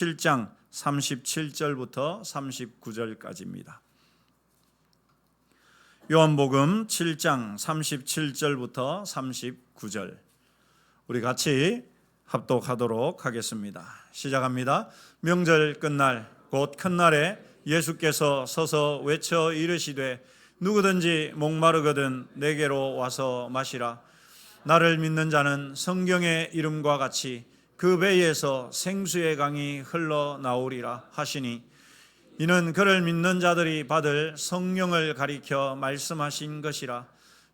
7장 37절부터 39절까지입니다. 요한복음 7장 37절부터 39절 우리 같이 합독하도록 하겠습니다. 시작합니다. 명절 끝날 곧 큰날에 예수께서 서서 외쳐 이르시되 누구든지 목마르거든 내게로 와서 마시라. 나를 믿는 자는 성경의 이름과 같이 그 배에서 생수의 강이 흘러나오리라 하시니 이는 그를 믿는 자들이 받을 성령을 가리켜 말씀하신 것이라.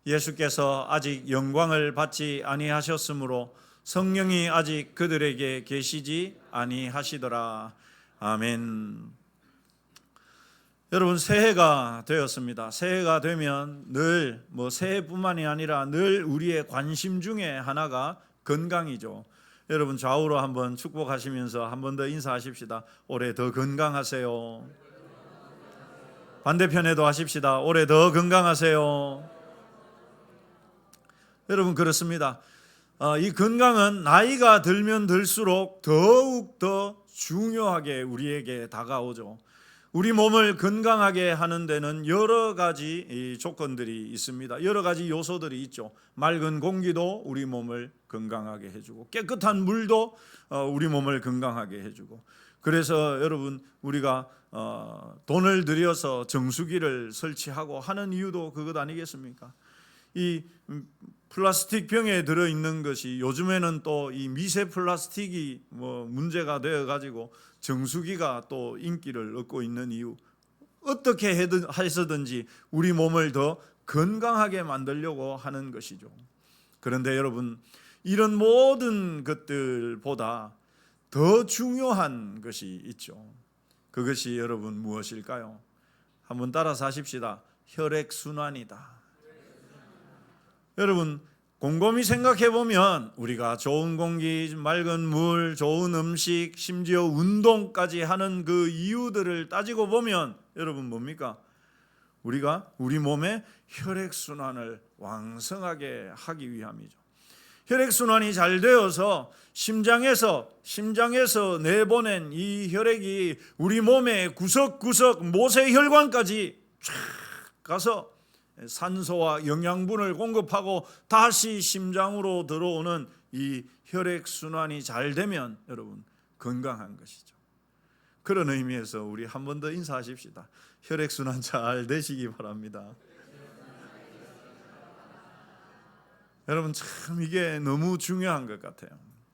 예수께서 아직 영광을 받지 아니하셨으므로 성령이 아직 그들에게 계시지 아니하시더라. 아멘. 여러분, 새해가 되었습니다. 새해가 되면 늘 새해뿐만이 아니라 늘 우리의 관심 중에 하나가 건강이죠. 여러분, 좌우로 한번 축복하시면서 한 번 더 인사하십시다. 올해 더 건강하세요. 반대편에도 하십시다. 올해 더 건강하세요. 여러분, 그렇습니다. 이 건강은 나이가 들면 들수록 더욱 더 중요하게 우리에게 다가오죠. 우리 몸을 건강하게 하는 데는 여러 가지 조건들이 있습니다. 여러 가지 요소들이 있죠. 맑은 공기도 우리 몸을 건강하게 해주고, 깨끗한 물도 우리 몸을 건강하게 해주고, 그래서 여러분, 우리가 돈을 들여서 정수기를 설치하고 하는 이유도 그것 아니겠습니까? 이 플라스틱 병에 들어있는 것이 요즘에는 또 이 미세 플라스틱이 문제가 되어가지고 정수기가 또 인기를 얻고 있는 이유, 어떻게 해서든지 우리 몸을 더 건강하게 만들려고 하는 것이죠. 그런데 여러분, 이런 모든 것들보다 더 중요한 것이 있죠. 그것이 여러분 무엇일까요? 한번 따라서 하십시다. 혈액순환이다. 여러분, 곰곰이 생각해 보면 우리가 좋은 공기, 맑은 물, 좋은 음식, 심지어 운동까지 하는 그 이유들을 따지고 보면 여러분 뭡니까? 우리가 우리 몸의 혈액순환을 왕성하게 하기 위함이죠. 혈액순환이 잘 되어서 심장에서 내보낸 이 혈액이 우리 몸의 구석구석 모세혈관까지 쫙 가서 산소와 영양분을 공급하고 다시 심장으로 들어오는 이 혈액순환이 잘 되면 여러분 건강한 것이죠. 그런 의미에서 우리 한 번 더 인사하십시다. 혈액순환 잘 되시기 바랍니다. 여러분, 참 이게 너무 중요한 것 같아요.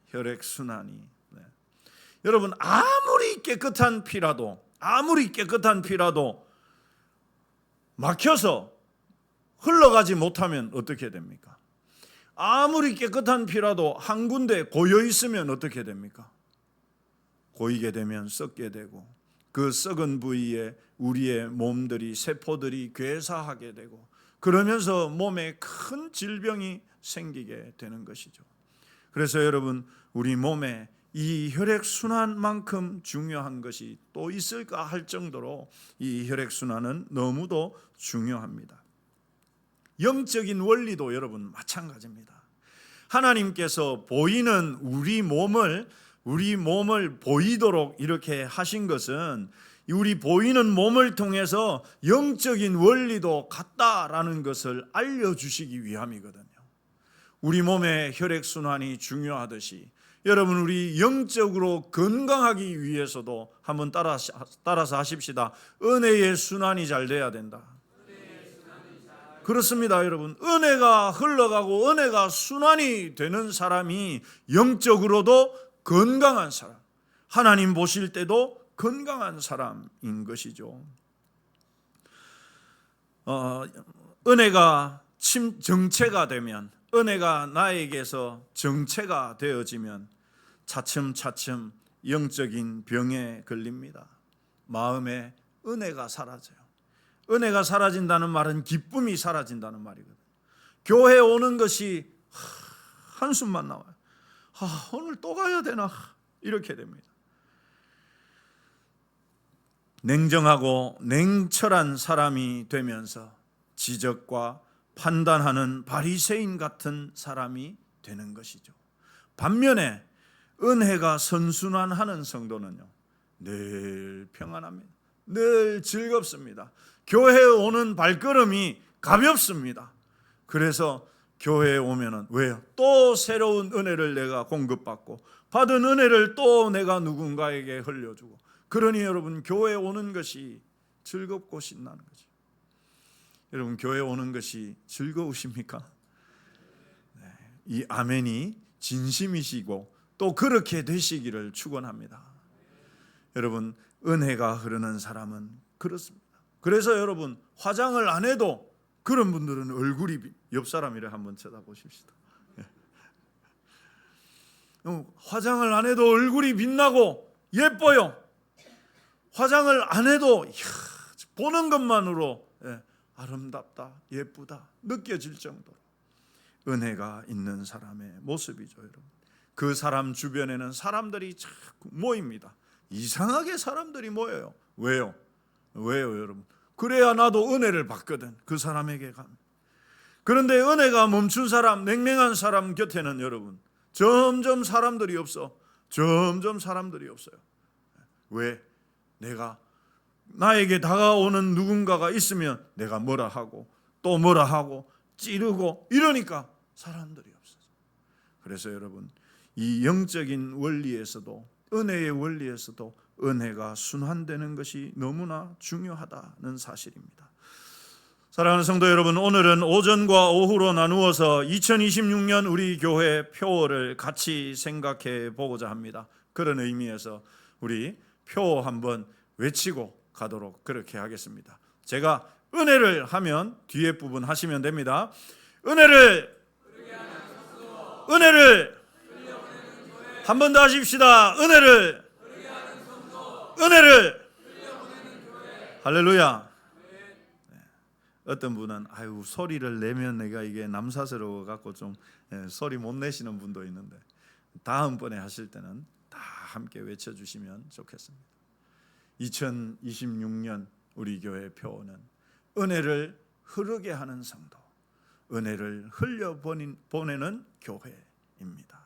혈액순환이. 여러분, 아무리 깨끗한 피라도 막혀서 흘러가지 못하면 어떻게 됩니까? 아무리 깨끗한 피라도 한 군데 고여 있으면 어떻게 됩니까? 고이게 되면 썩게 되고, 그 썩은 부위에 우리의 몸들이, 세포들이 괴사하게 되고, 그러면서 몸에 큰 질병이 생기게 되는 것이죠. 그래서 여러분, 우리 몸에 이 혈액순환만큼 중요한 것이 또 있을까 할 정도로 이 혈액순환은 너무도 중요합니다. 영적인 원리도 여러분 마찬가지입니다. 하나님께서 보이는 우리 몸을 보이도록 이렇게 하신 것은 우리 보이는 몸을 통해서 영적인 원리도 같다라는 것을 알려주시기 위함이거든요. 우리 몸의 혈액순환이 중요하듯이 여러분, 우리 영적으로 건강하기 위해서도 한번 따라서 하십시다. 은혜의 순환이 잘 돼야 된다. 그렇습니다, 여러분. 은혜가 흘러가고 은혜가 순환이 되는 사람이 영적으로도 건강한 사람, 하나님 보실 때도 건강한 사람인 것이죠. 은혜가 정체가 되면, 은혜가 나에게서 정체가 되어지면 차츰차츰 영적인 병에 걸립니다. 마음에 은혜가 사라져요. 은혜가 사라진다는 말은 기쁨이 사라진다는 말이거든요. 교회 오는 것이 한숨만 나와요. 오늘 또 가야 되나? 이렇게 됩니다. 냉정하고 냉철한 사람이 되면서 지적과 판단하는 바리새인 같은 사람이 되는 것이죠. 반면에 은혜가 선순환하는 성도는요, 늘 평안합니다. 늘 즐겁습니다. 교회에 오는 발걸음이 가볍습니다. 그래서 교회에 오면은 왜요? 또 새로운 은혜를 내가 공급받고 받은 은혜를 또 내가 누군가에게 흘려주고, 그러니 여러분 교회에 오는 것이 즐겁고 신나는 거죠. 여러분 교회에 오는 것이 즐거우십니까? 네, 이 아멘이 진심이시고 또 그렇게 되시기를 축원합니다. 여러분 은혜가 흐르는 사람은 그렇습니다. 그래서 여러분 화장을 안 해도 그런 분들은 얼굴이, 옆 사람이라 한번 쳐다보십시다. 화장을 안 해도 얼굴이 빛나고 예뻐요. 화장을 안 해도 보는 것만으로 아름답다, 예쁘다 느껴질 정도로 은혜가 있는 사람의 모습이죠. 여러분 그 사람 주변에는 사람들이 자꾸 모입니다. 이상하게 사람들이 모여요. 왜요 여러분? 그래야 나도 은혜를 받거든. 그 사람에게 가면. 그런데 은혜가 멈춘 사람, 냉랭한 사람 곁에는 여러분 점점 사람들이 없어요. 왜? 내가 나에게 다가오는 누군가가 있으면 내가 뭐라 하고 또 뭐라 하고 찌르고 이러니까 사람들이 없어요. 그래서 여러분 이 영적인 원리에서도, 은혜의 원리에서도 은혜가 순환되는 것이 너무나 중요하다는 사실입니다. 사랑하는 성도 여러분, 오늘은 오전과 오후로 나누어서 2026년 우리 교회 표어를 같이 생각해 보고자 합니다. 그런 의미에서 우리 표 한번 외치고 가도록 그렇게 하겠습니다. 제가 은혜를 하면 뒤에 부분 하시면 됩니다. 은혜를 한 번 더 하십시다. 은혜를 할렐루야. 네. 어떤 분은 소리를 내면 내가 이게 남사스러워 갖고 좀 소리 못 내시는 분도 있는데 다음번에 하실 때는 다 함께 외쳐주시면 좋겠습니다. 2026년 우리 교회 표어는 은혜를 흐르게 하는 성도, 은혜를 흘려보내는 교회입니다.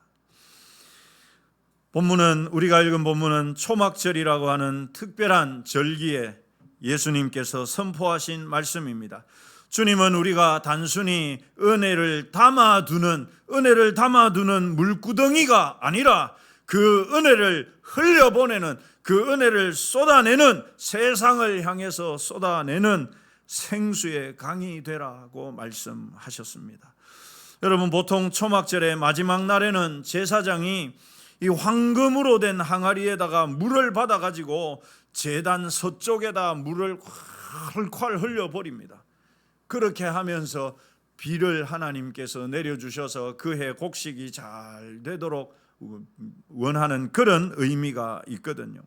본문은, 우리가 읽은 본문은 초막절이라고 하는 특별한 절기에 예수님께서 선포하신 말씀입니다. 주님은 우리가 단순히 은혜를 담아두는 물구덩이가 아니라 그 은혜를 흘려보내는, 그 은혜를 쏟아내는, 세상을 향해서 쏟아내는 생수의 강이 되라고 말씀하셨습니다. 여러분 보통 초막절의 마지막 날에는 제사장이 이 황금으로 된 항아리에다가 물을 받아가지고 제단 서쪽에다 물을 콸콸 흘려버립니다. 그렇게 하면서 비를 하나님께서 내려주셔서 그해 곡식이 잘 되도록 원하는 그런 의미가 있거든요.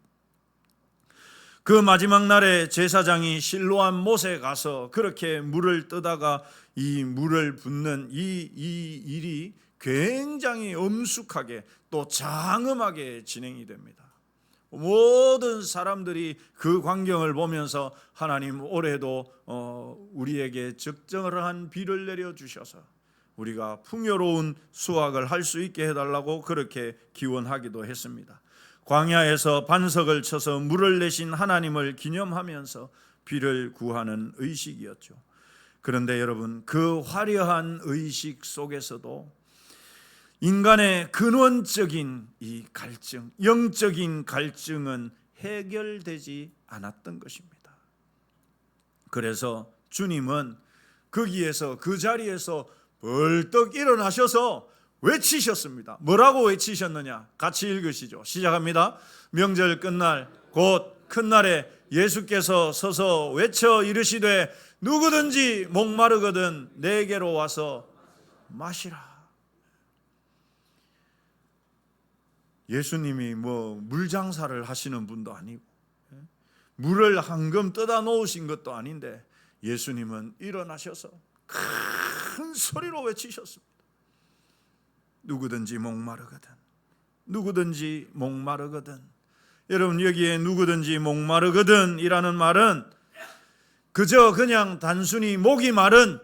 그 마지막 날에 제사장이 실로암 못에 가서 그렇게 물을 뜨다가 이 물을 붓는 이 일이 굉장히 엄숙하게 또 장엄하게 진행이 됩니다. 모든 사람들이 그 광경을 보면서 하나님 올해도 우리에게 적정한 비를 내려주셔서 우리가 풍요로운 수확을 할 수 있게 해달라고 그렇게 기원하기도 했습니다. 광야에서 반석을 쳐서 물을 내신 하나님을 기념하면서 비를 구하는 의식이었죠. 그런데 여러분 그 화려한 의식 속에서도 인간의 근원적인 이 갈증, 영적인 갈증은 해결되지 않았던 것입니다. 그래서 주님은 거기에서, 그 자리에서 벌떡 일어나셔서 외치셨습니다. 뭐라고 외치셨느냐? 같이 읽으시죠. 시작합니다. 명절 끝날 곧 큰 날에 예수께서 서서 외쳐 이르시되 누구든지 목마르거든 내게로 와서 마시라. 예수님이 물 장사를 하시는 분도 아니고 물을 한금 떠다 놓으신 것도 아닌데 예수님은 일어나셔서 큰 소리로 외치셨습니다. 누구든지 목마르거든. 여러분 여기에 누구든지 목마르거든 이라는 말은 그저 그냥 단순히 목이 마른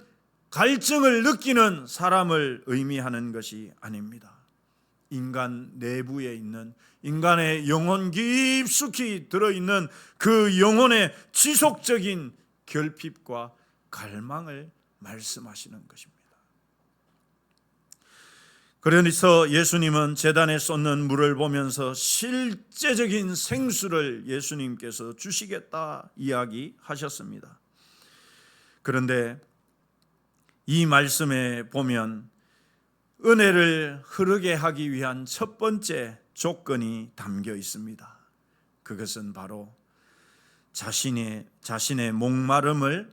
갈증을 느끼는 사람을 의미하는 것이 아닙니다. 인간 내부에 있는, 인간의 영혼 깊숙이 들어있는 그 영혼의 지속적인 결핍과 갈망을 말씀하시는 것입니다. 그래서 예수님은 제단에 쏟는 물을 보면서 실제적인 생수를 예수님께서 주시겠다 이야기하셨습니다. 그런데 이 말씀에 보면 은혜를 흐르게 하기 위한 첫 번째 조건이 담겨 있습니다. 그것은 바로 자신의 목마름을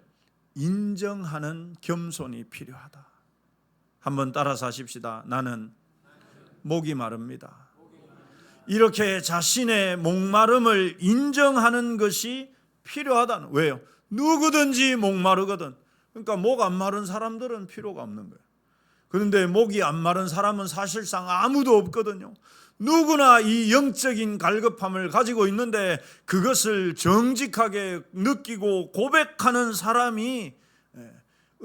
인정하는 겸손이 필요하다. 한번 따라서 하십시다. 나는 목이 마릅니다. 이렇게 자신의 목마름을 인정하는 것이 필요하다는. 왜요? 누구든지 목마르거든. 그러니까 목 안 마른 사람들은 필요가 없는 거예요. 그런데 목이 안 마른 사람은 사실상 아무도 없거든요. 누구나 이 영적인 갈급함을 가지고 있는데 그것을 정직하게 느끼고 고백하는 사람이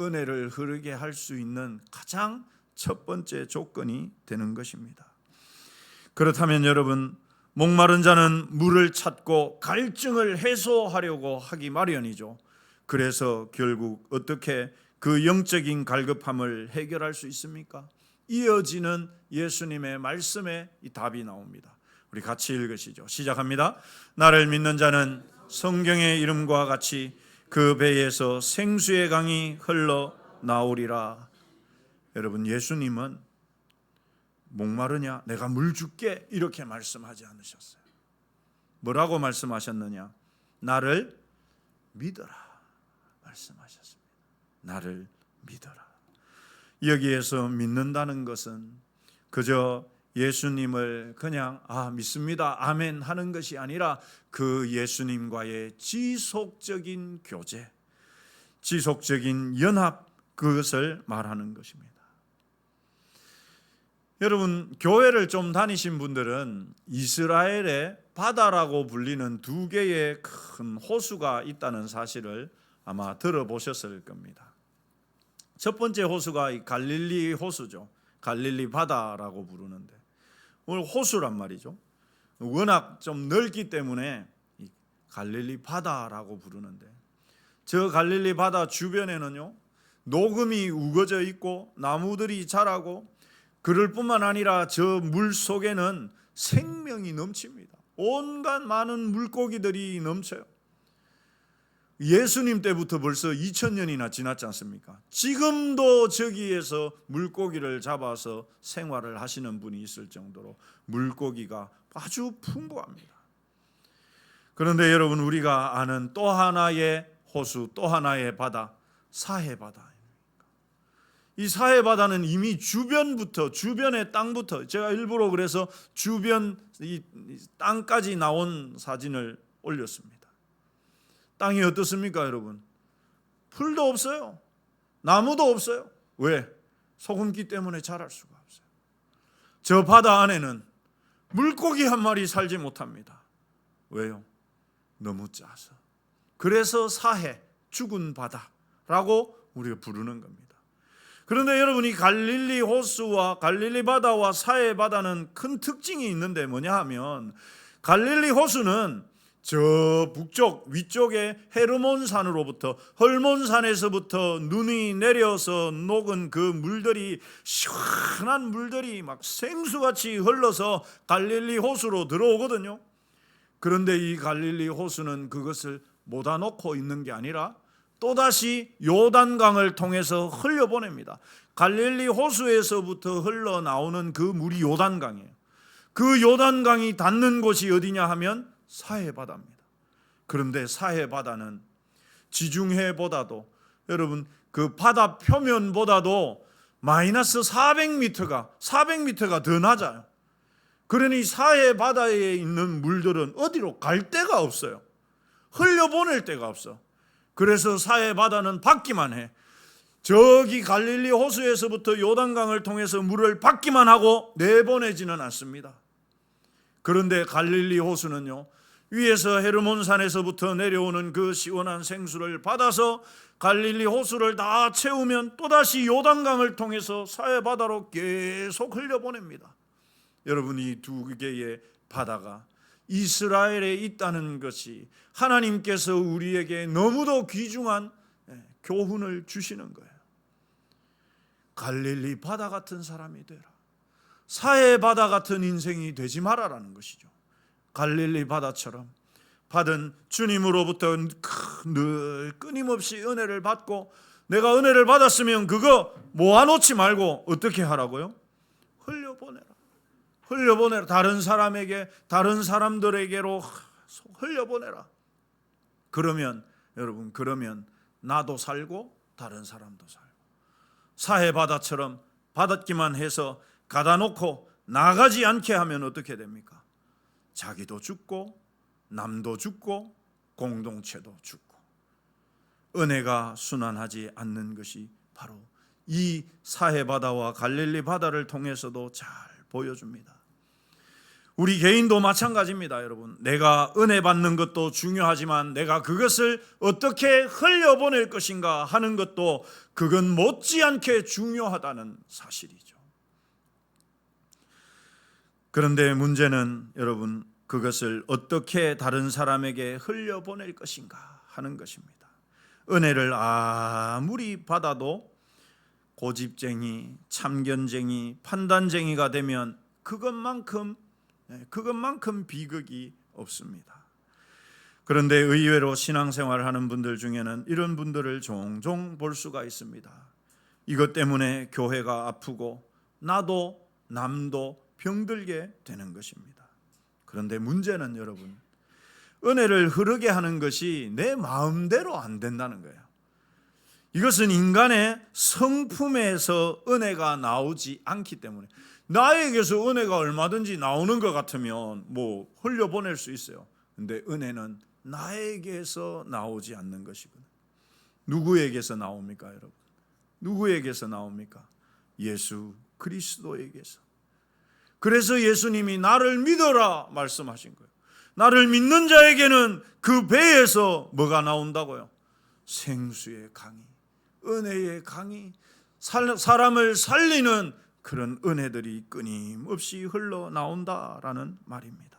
은혜를 흐르게 할 수 있는 가장 첫 번째 조건이 되는 것입니다. 그렇다면 여러분, 목마른 자는 물을 찾고 갈증을 해소하려고 하기 마련이죠. 그래서 결국 어떻게 그 영적인 갈급함을 해결할 수 있습니까? 이어지는 예수님의 말씀에 이 답이 나옵니다. 우리 같이 읽으시죠. 시작합니다. 나를 믿는 자는 성경의 이름과 같이 그 배에서 생수의 강이 흘러 나오리라. 여러분, 예수님은 목마르냐? 내가 물 줄게 이렇게 말씀하지 않으셨어요. 뭐라고 말씀하셨느냐? 나를 믿어라 말씀하셨습니다. 나를 믿어라. 여기에서 믿는다는 것은 그저 예수님을 그냥 믿습니다 아멘 하는 것이 아니라 그 예수님과의 지속적인 교제, 지속적인 연합, 그것을 말하는 것입니다. 여러분, 교회를 좀 다니신 분들은 이스라엘의 바다라고 불리는 두 개의 큰 호수가 있다는 사실을 아마 들어보셨을 겁니다. 첫 번째 호수가 이 갈릴리 호수죠. 갈릴리 바다라고 부르는데, 오늘 호수란 말이죠. 워낙 좀 넓기 때문에 갈릴리 바다라고 부르는데, 저 갈릴리 바다 주변에는요 녹음이 우거져 있고 나무들이 자라고, 그럴 뿐만 아니라 저 물 속에는 생명이 넘칩니다. 온갖 많은 물고기들이 넘쳐요. 예수님 때부터 벌써 2000년이나 지났지 않습니까? 지금도 저기에서 물고기를 잡아서 생활을 하시는 분이 있을 정도로 물고기가 아주 풍부합니다. 그런데 여러분, 우리가 아는 또 하나의 호수, 또 하나의 바다, 사해바다. 이 사해바다는 이미 주변의 땅부터, 제가 일부러 그래서 주변 이 땅까지 나온 사진을 올렸습니다. 땅이 어떻습니까, 여러분? 풀도 없어요. 나무도 없어요. 왜? 소금기 때문에 자랄 수가 없어요. 저 바다 안에는 물고기 한 마리 살지 못합니다. 왜요? 너무 짜서. 그래서 사해, 죽은 바다라고 우리가 부르는 겁니다. 그런데 여러분, 이 갈릴리 호수와 갈릴리 바다와 사해 바다는 큰 특징이 있는데 뭐냐 하면, 갈릴리 호수는 저 북쪽 위쪽에 헤르몬 산으로부터, 헐몬 산에서부터 눈이 내려서 녹은 그 물들이, 시원한 물들이 막 생수같이 흘러서 갈릴리 호수로 들어오거든요. 그런데 이 갈릴리 호수는 그것을 모아놓고 있는 게 아니라 또다시 요단강을 통해서 흘려보냅니다. 갈릴리 호수에서부터 흘러나오는 그 물이 요단강이에요. 그 요단강이 닿는 곳이 어디냐 하면 사해바다입니다. 그런데 사해바다는 지중해보다도, 여러분, 그 바다 표면보다도 마이너스 400m가 더 낮아요. 그러니 사해바다에 있는 물들은 어디로 갈 데가 없어요. 흘려보낼 데가 없어. 그래서 사해바다는 받기만 해. 저기 갈릴리 호수에서부터 요단강을 통해서 물을 받기만 하고 내보내지는 않습니다. 그런데 갈릴리 호수는요, 위에서 헤르몬 산에서부터 내려오는 그 시원한 생수를 받아서 갈릴리 호수를 다 채우면 또다시 요단강을 통해서 사해바다로 계속 흘려보냅니다. 여러분, 이 두 개의 바다가 이스라엘에 있다는 것이 하나님께서 우리에게 너무도 귀중한 교훈을 주시는 거예요. 갈릴리 바다 같은 사람이 되라. 사해 바다 같은 인생이 되지 마라라는 것이죠. 갈릴리 바다처럼 받은 주님으로부터 늘 끊임없이 은혜를 받고, 내가 은혜를 받았으면 그거 모아놓지 말고 어떻게 하라고요? 흘려보내라. 흘려보내라. 다른 사람에게, 다른 사람들에게로 흘려보내라. 그러면 여러분, 그러면 나도 살고 다른 사람도 살고, 사해 바다처럼 받았기만 해서 가다 놓고 나가지 않게 하면 어떻게 됩니까? 자기도 죽고 남도 죽고 공동체도 죽고, 은혜가 순환하지 않는 것이 바로 이 사해 바다와 갈릴리 바다를 통해서도 잘 보여줍니다. 우리 개인도 마찬가지입니다. 여러분, 내가 은혜 받는 것도 중요하지만 내가 그것을 어떻게 흘려보낼 것인가 하는 것도, 그건 못지않게 중요하다는 사실이죠. 그런데 문제는 여러분, 그것을 어떻게 다른 사람에게 흘려보낼 것인가 하는 것입니다. 은혜를 아무리 받아도 고집쟁이, 참견쟁이, 판단쟁이가 되면 그것만큼 비극이 없습니다. 그런데 의외로 신앙생활을 하는 분들 중에는 이런 분들을 종종 볼 수가 있습니다. 이것 때문에 교회가 아프고 나도 남도 병들게 되는 것입니다. 그런데 문제는 여러분, 은혜를 흐르게 하는 것이 내 마음대로 안 된다는 거예요. 이것은 인간의 성품에서 은혜가 나오지 않기 때문에, 나에게서 은혜가 얼마든지 나오는 것 같으면 뭐 흘려보낼 수 있어요. 근데 은혜는 나에게서 나오지 않는 것이거든요. 누구에게서 나옵니까, 여러분? 누구에게서 나옵니까? 예수 그리스도에게서. 그래서 예수님이 나를 믿어라 말씀하신 거예요. 나를 믿는 자에게는 그 배에서 뭐가 나온다고요? 생수의 강이, 은혜의 강이, 사람을 살리는 그런 은혜들이 끊임없이 흘러나온다라는 말입니다.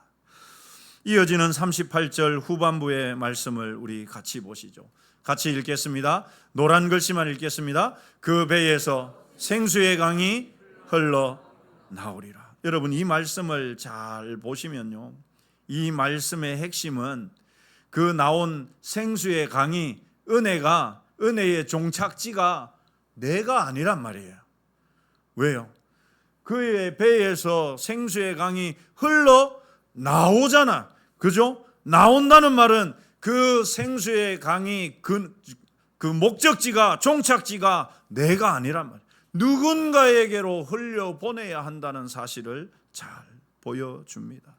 이어지는 38절 후반부의 말씀을 우리 같이 보시죠. 같이 읽겠습니다. 노란 글씨만 읽겠습니다. 그 배에서 생수의 강이 흘러나오리라. 여러분, 이 말씀을 잘 보시면요, 이 말씀의 핵심은 그 나온 생수의 강이, 은혜의 종착지가 내가 아니란 말이에요. 왜요? 그의 배에서 생수의 강이 흘러 나오잖아. 그죠? 나온다는 말은 그 생수의 강이 그 목적지가, 종착지가 내가 아니란 말이에요. 누군가에게로 흘려보내야 한다는 사실을 잘 보여줍니다.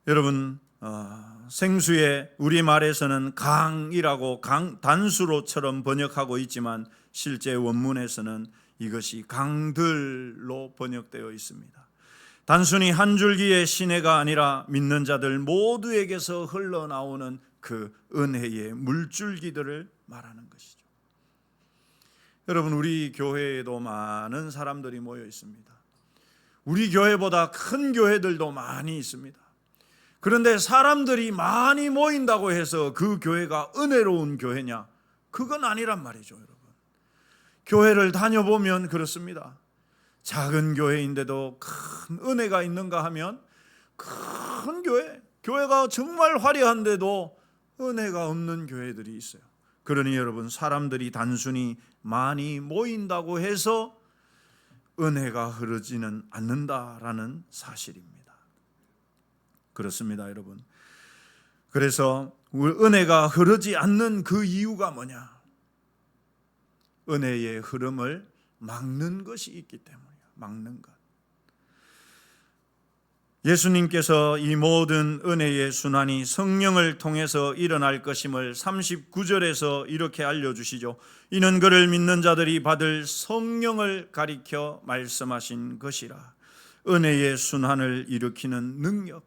여러분, 생수의 우리말에서는 강이라고 단수로처럼 번역하고 있지만 실제 원문에서는 이것이 강들로 번역되어 있습니다. 단순히 한 줄기의 시내가 아니라 믿는 자들 모두에게서 흘러나오는 그 은혜의 물줄기들을 말하는 것이죠. 여러분, 우리 교회에도 많은 사람들이 모여 있습니다. 우리 교회보다 큰 교회들도 많이 있습니다. 그런데 사람들이 많이 모인다고 해서 그 교회가 은혜로운 교회냐? 그건 아니란 말이죠, 여러분. 교회를 다녀보면 그렇습니다. 작은 교회인데도 큰 은혜가 있는가 하면 큰 교회가 정말 화려한데도 은혜가 없는 교회들이 있어요. 그러니 여러분, 사람들이 단순히 많이 모인다고 해서 은혜가 흐르지는 않는다라는 사실입니다. 그렇습니다, 여러분. 그래서 은혜가 흐르지 않는 그 이유가 뭐냐? 은혜의 흐름을 막는 것이 있기 때문이에요. 막는 것. 예수님께서 이 모든 은혜의 순환이 성령을 통해서 일어날 것임을 39절에서 이렇게 알려주시죠. 이는 그를 믿는 자들이 받을 성령을 가리켜 말씀하신 것이라. 은혜의 순환을 일으키는 능력,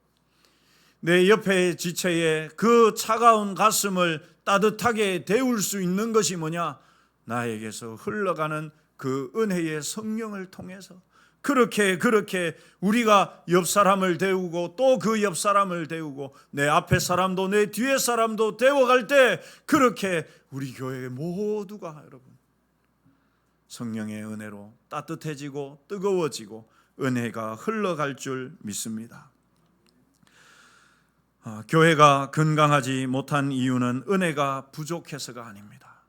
내 옆에 지체의 그 차가운 가슴을 따뜻하게 데울 수 있는 것이 뭐냐? 나에게서 흘러가는 그 은혜의 성령을 통해서, 그렇게 우리가 옆 사람을 데우고 또 그 옆 사람을 데우고 내 앞에 사람도 내 뒤에 사람도 데워갈 때 그렇게 우리 교회 모두가 여러분 성령의 은혜로 따뜻해지고 뜨거워지고 은혜가 흘러갈 줄 믿습니다. 교회가 건강하지 못한 이유는 은혜가 부족해서가 아닙니다.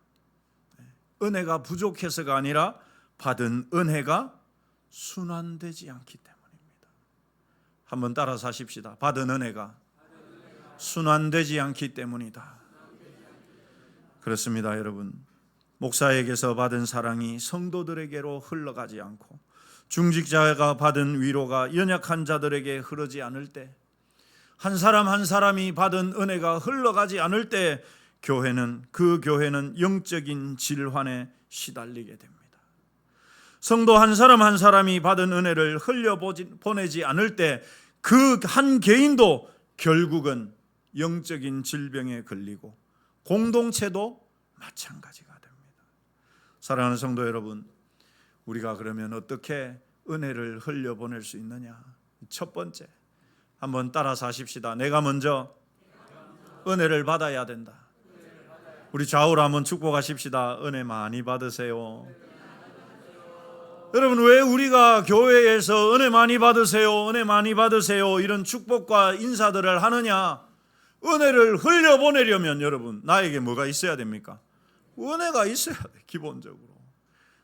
은혜가 부족해서가 아니라 받은 은혜가 순환되지 않기 때문입니다. 한번 따라서 하십시다. 받은 은혜가 순환되지 않기 때문이다. 그렇습니다, 여러분. 목사에게서 받은 사랑이 성도들에게로 흘러가지 않고 중직자가 받은 위로가 연약한 자들에게 흐르지 않을 때, 한 사람 한 사람이 받은 은혜가 흘러가지 않을 때 그 교회는 영적인 질환에 시달리게 됩니다. 성도 한 사람 한 사람이 받은 은혜를 흘려보내지 않을 때 그 한 개인도 결국은 영적인 질병에 걸리고 공동체도 마찬가지가 됩니다. 사랑하는 성도 여러분, 우리가 그러면 어떻게 은혜를 흘려보낼 수 있느냐? 첫 번째, 한번 따라서 하십시다. 내가 먼저 은혜를 받아야 된다. 우리 좌우로 한번 축복하십시다. 은혜 많이 받으세요. 여러분, 왜 우리가 교회에서 은혜 많이 받으세요, 은혜 많이 받으세요 이런 축복과 인사들을 하느냐? 은혜를 흘려보내려면 여러분 나에게 뭐가 있어야 됩니까? 은혜가 있어야 돼, 기본적으로.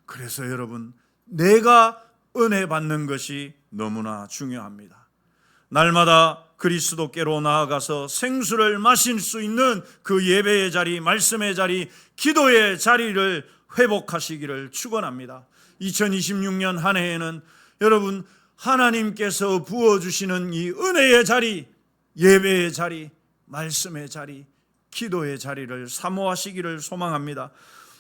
그래서 여러분, 내가 은혜 받는 것이 너무나 중요합니다. 날마다 그리스도께로 나아가서 생수를 마실 수 있는 그 예배의 자리, 말씀의 자리, 기도의 자리를 회복하시기를 축원합니다. 2026년 한 해에는 여러분 하나님께서 부어주시는 이 은혜의 자리, 예배의 자리, 말씀의 자리, 기도의 자리를 사모하시기를 소망합니다.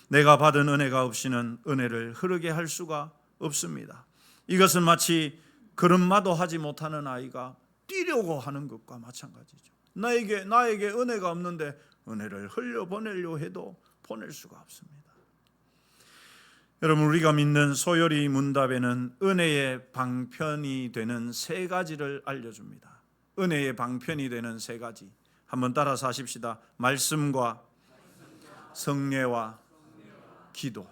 내가 받은 은혜가 없이는 은혜를 흐르게 할 수가 없습니다. 이것은 마치 걸음마도 하지 못하는 아이가 뛰려고 하는 것과 마찬가지죠. 나에게 은혜가 없는데 은혜를 흘려보내려 해도 보낼 수가 없습니다. 여러분, 우리가 믿는 소요리 문답에는 은혜의 방편이 되는 세 가지를 알려줍니다. 은혜의 방편이 되는 세 가지, 한번 따라서 하십시다. 말씀과 성례와 기도.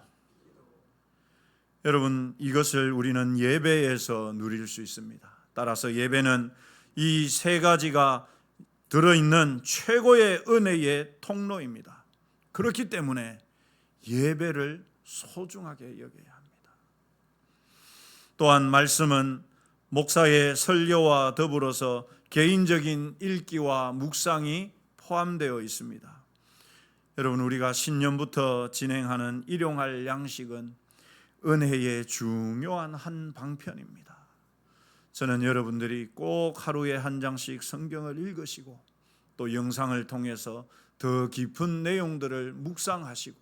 여러분, 이것을 우리는 예배에서 누릴 수 있습니다. 따라서 예배는 이 세 가지가 들어있는 최고의 은혜의 통로입니다. 그렇기 때문에 예배를 소중하게 여겨야 합니다. 또한 말씀은 목사의 설교와 더불어서 개인적인 읽기와 묵상이 포함되어 있습니다. 여러분, 우리가 신년부터 진행하는 일용할 양식은 은혜의 중요한 한 방편입니다. 저는 여러분들이 꼭 하루에 한 장씩 성경을 읽으시고 또 영상을 통해서 더 깊은 내용들을 묵상하시고,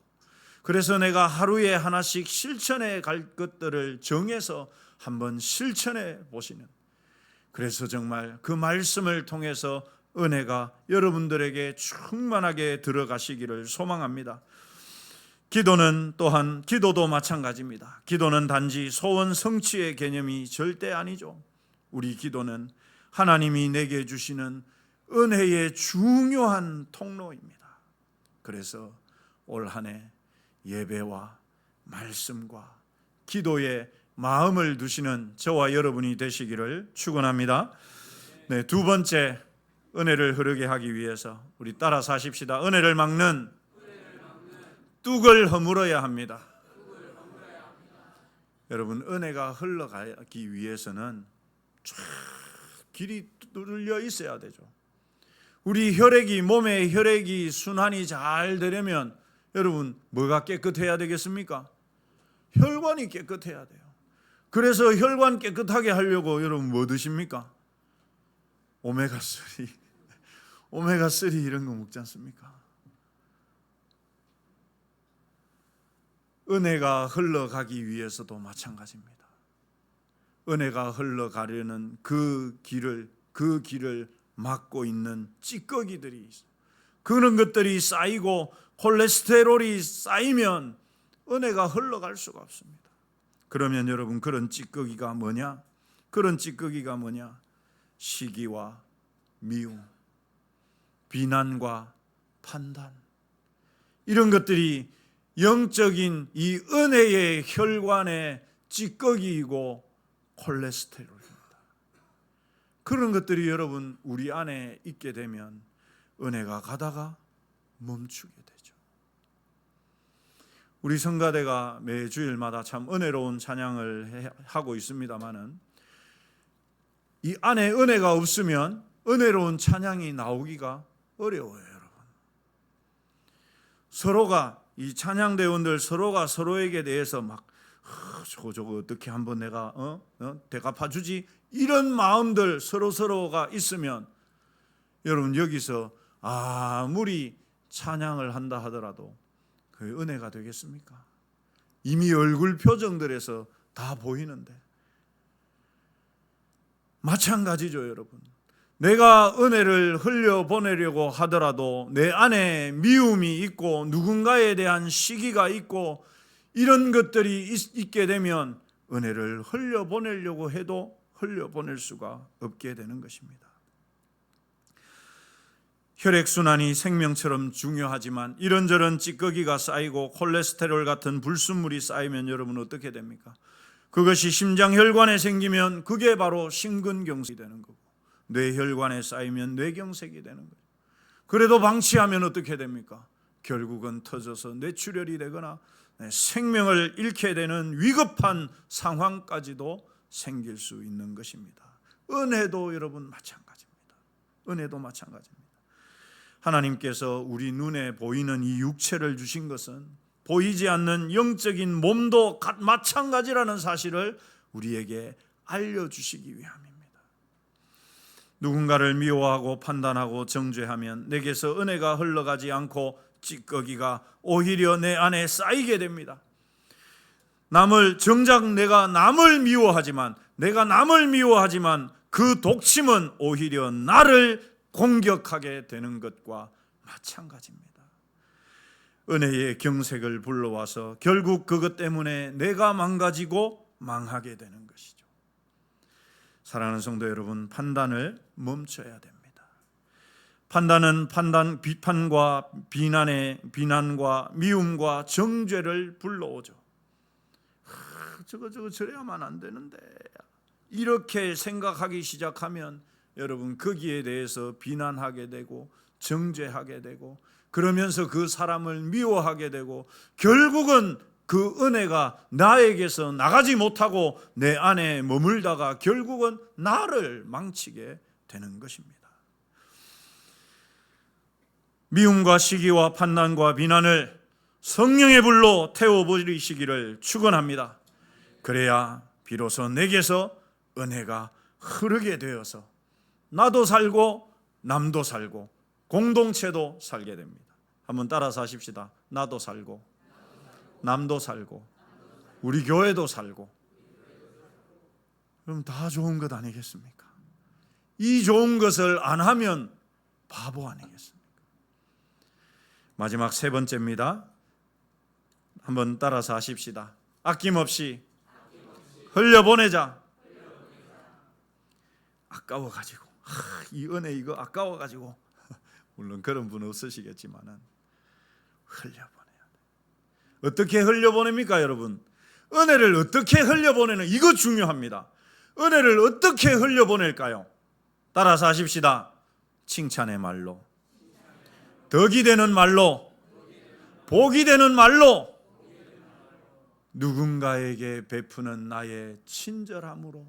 그래서 내가 하루에 하나씩 실천해 갈 것들을 정해서 한번 실천해 보시는, 그래서 정말 그 말씀을 통해서 은혜가 여러분들에게 충만하게 들어가시기를 소망합니다. 기도도 마찬가지입니다. 기도는 단지 소원 성취의 개념이 절대 아니죠. 우리 기도는 하나님이 내게 주시는 은혜의 중요한 통로입니다. 그래서 올 한 해 예배와 말씀과 기도에 마음을 두시는 저와 여러분이 되시기를 축원합니다. 네, 두 번째, 은혜를 흐르게 하기 위해서 우리 따라서 하십시다. 은혜를 막는 뚝을 허물어야 합니다. 여러분, 은혜가 흘러가기 위해서는 쫙 길이 뚫려 있어야 되죠. 우리 몸의 혈액이 순환이 잘 되려면 여러분 뭐가 깨끗해야 되겠습니까? 혈관이 깨끗해야 돼요. 그래서 혈관 깨끗하게 하려고 여러분 뭐 드십니까? 오메가3 이런 거 먹지 않습니까? 은혜가 흘러가기 위해서도 마찬가지입니다. 은혜가 흘러가려는 그 길을 막고 있는 찌꺼기들이 있어요. 그런 것들이 쌓이고 콜레스테롤이 쌓이면 은혜가 흘러갈 수가 없습니다. 그러면 여러분, 그런 찌꺼기가 뭐냐? 그런 찌꺼기가 뭐냐? 시기와 미움, 비난과 판단, 이런 것들이 영적인 이 은혜의 혈관의 찌꺼기이고 콜레스테롤입니다. 그런 것들이 여러분 우리 안에 있게 되면 은혜가 가다가 멈추게 되죠. 우리 성가대가 매 주일마다 참 은혜로운 찬양을 하고 있습니다마는 이 안에 은혜가 없으면 은혜로운 찬양이 나오기가 어려워요, 여러분. 서로가, 이 찬양대원들 서로가 서로에게 대해서 막 저거 어떻게 한번 내가 대갚아주지, 이런 마음들 서로가 있으면 여러분, 여기서 아무리 찬양을 한다 하더라도 그 은혜가 되겠습니까? 이미 얼굴 표정들에서 다 보이는데. 마찬가지죠, 여러분. 내가 은혜를 흘려보내려고 하더라도 내 안에 미움이 있고 누군가에 대한 시기가 있고 이런 것들이 있게 되면 은혜를 흘려보내려고 해도 흘려보낼 수가 없게 되는 것입니다. 혈액순환이 생명처럼 중요하지만 이런저런 찌꺼기가 쌓이고 콜레스테롤 같은 불순물이 쌓이면 여러분 어떻게 됩니까? 그것이 심장혈관에 생기면 그게 바로 심근경색이 되는 거고, 뇌혈관에 쌓이면 뇌경색이 되는 거예요. 그래도 방치하면 어떻게 됩니까? 결국은 터져서 뇌출혈이 되거나 생명을 잃게 되는 위급한 상황까지도 생길 수 있는 것입니다. 은혜도 여러분 마찬가지입니다. 은혜도 마찬가지입니다. 하나님께서 우리 눈에 보이는 이 육체를 주신 것은 보이지 않는 영적인 몸도 마찬가지라는 사실을 우리에게 알려주시기 위함입니다. 누군가를 미워하고 판단하고 정죄하면 내게서 은혜가 흘러가지 않고 찌꺼기가 오히려 내 안에 쌓이게 됩니다. 정작 내가 남을 미워하지만 그 독침은 오히려 나를 공격하게 되는 것과 마찬가지입니다. 은혜의 경색을 불러와서 결국 그것 때문에 내가 망가지고 망하게 되는 것이죠. 사랑하는 성도 여러분, 판단을 멈춰야 됩니다. 판단은 비판과 비난과 미움과 정죄를 불러오죠. 저거 저래야만 안 되는데, 이렇게 생각하기 시작하면 여러분 거기에 대해서 비난하게 되고 정죄하게 되고 그러면서 그 사람을 미워하게 되고 결국은 그 은혜가 나에게서 나가지 못하고 내 안에 머물다가 결국은 나를 망치게 되는 것입니다. 미움과 시기와 판단과 비난을 성령의 불로 태워버리시기를 축원합니다. 그래야 비로소 내게서 은혜가 흐르게 되어서 나도 살고 남도 살고 공동체도 살게 됩니다. 한번 따라서 하십시다. 나도 살고 남도 살고 우리 교회도 살고. 그럼 다 좋은 것 아니겠습니까? 이 좋은 것을 안 하면 바보 아니겠습니까? 마지막 세 번째입니다. 한번 따라서 하십시다. 아낌없이 흘려보내자. 아까워가지고 이 은혜 이거 아까워가지고 물론 그런 분 없으시겠지만은 흘려보내야 돼. 어떻게 흘려보냅니까, 여러분? 은혜를 어떻게 흘려보내는, 이거 중요합니다. 은혜를 어떻게 흘려보낼까요? 따라서 하십시다. 칭찬의 말로, 덕이 되는 말로, 복이 되는 말로, 누군가에게 베푸는 나의 친절함으로,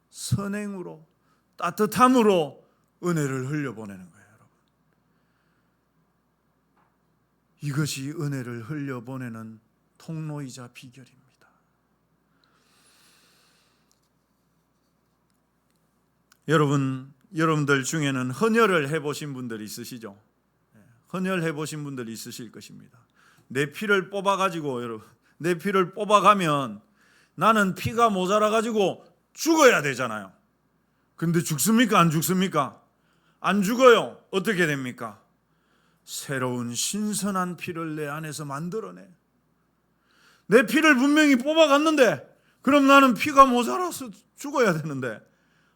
선행으로, 따뜻함으로 은혜를 흘려보내는 거예요, 여러분. 이것이 은혜를 흘려보내는 통로이자 비결입니다. 여러분들 중에는 헌혈을 해보신 분들이 있으시죠? 헌혈 해보신 분들이 있으실 것입니다. 내 피를 뽑아가지고, 여러분, 내 피를 뽑아가면 나는 피가 모자라가지고 죽어야 되잖아요. 근데 죽습니까? 안 죽습니까? 안 죽어요. 어떻게 됩니까? 새로운 신선한 피를 내 안에서 만들어내. 내 피를 분명히 뽑아갔는데 그럼 나는 피가 모자라서 죽어야 되는데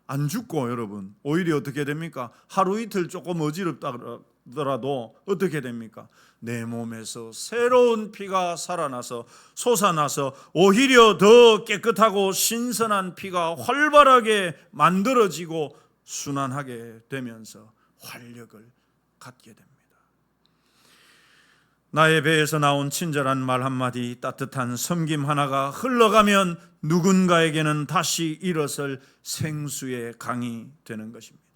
안 죽고 여러분 오히려 어떻게 됩니까? 하루 이틀 조금 어지럽다더라도 어떻게 됩니까? 내 몸에서 새로운 피가 살아나서 솟아나서 오히려 더 깨끗하고 신선한 피가 활발하게 만들어지고 순환하게 되면서 활력을 갖게 됩니다. 나의 배에서 나온 친절한 말 한마디, 따뜻한 섬김 하나가 흘러가면 누군가에게는 다시 일어설 생수의 강이 되는 것입니다.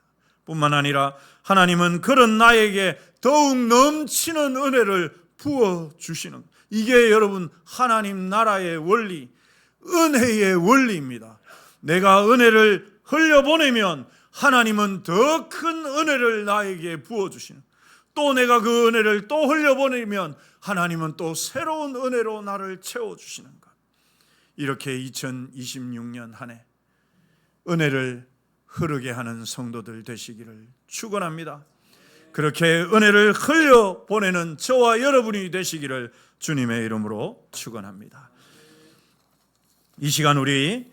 뿐만 아니라 하나님은 그런 나에게 더욱 넘치는 은혜를 부어주시는, 이게 여러분 하나님 나라의 원리, 은혜의 원리입니다. 내가 은혜를 흘려보내면 하나님은 더 큰 은혜를 나에게 부어주시는, 또 내가 그 은혜를 또 흘려보내면 하나님은 또 새로운 은혜로 나를 채워주시는 것. 이렇게 2026년 한 해 은혜를 흐르게 하는 성도들 되시기를 축원합니다. 그렇게 은혜를 흘려보내는 저와 여러분이 되시기를 주님의 이름으로 축원합니다. 이 시간 우리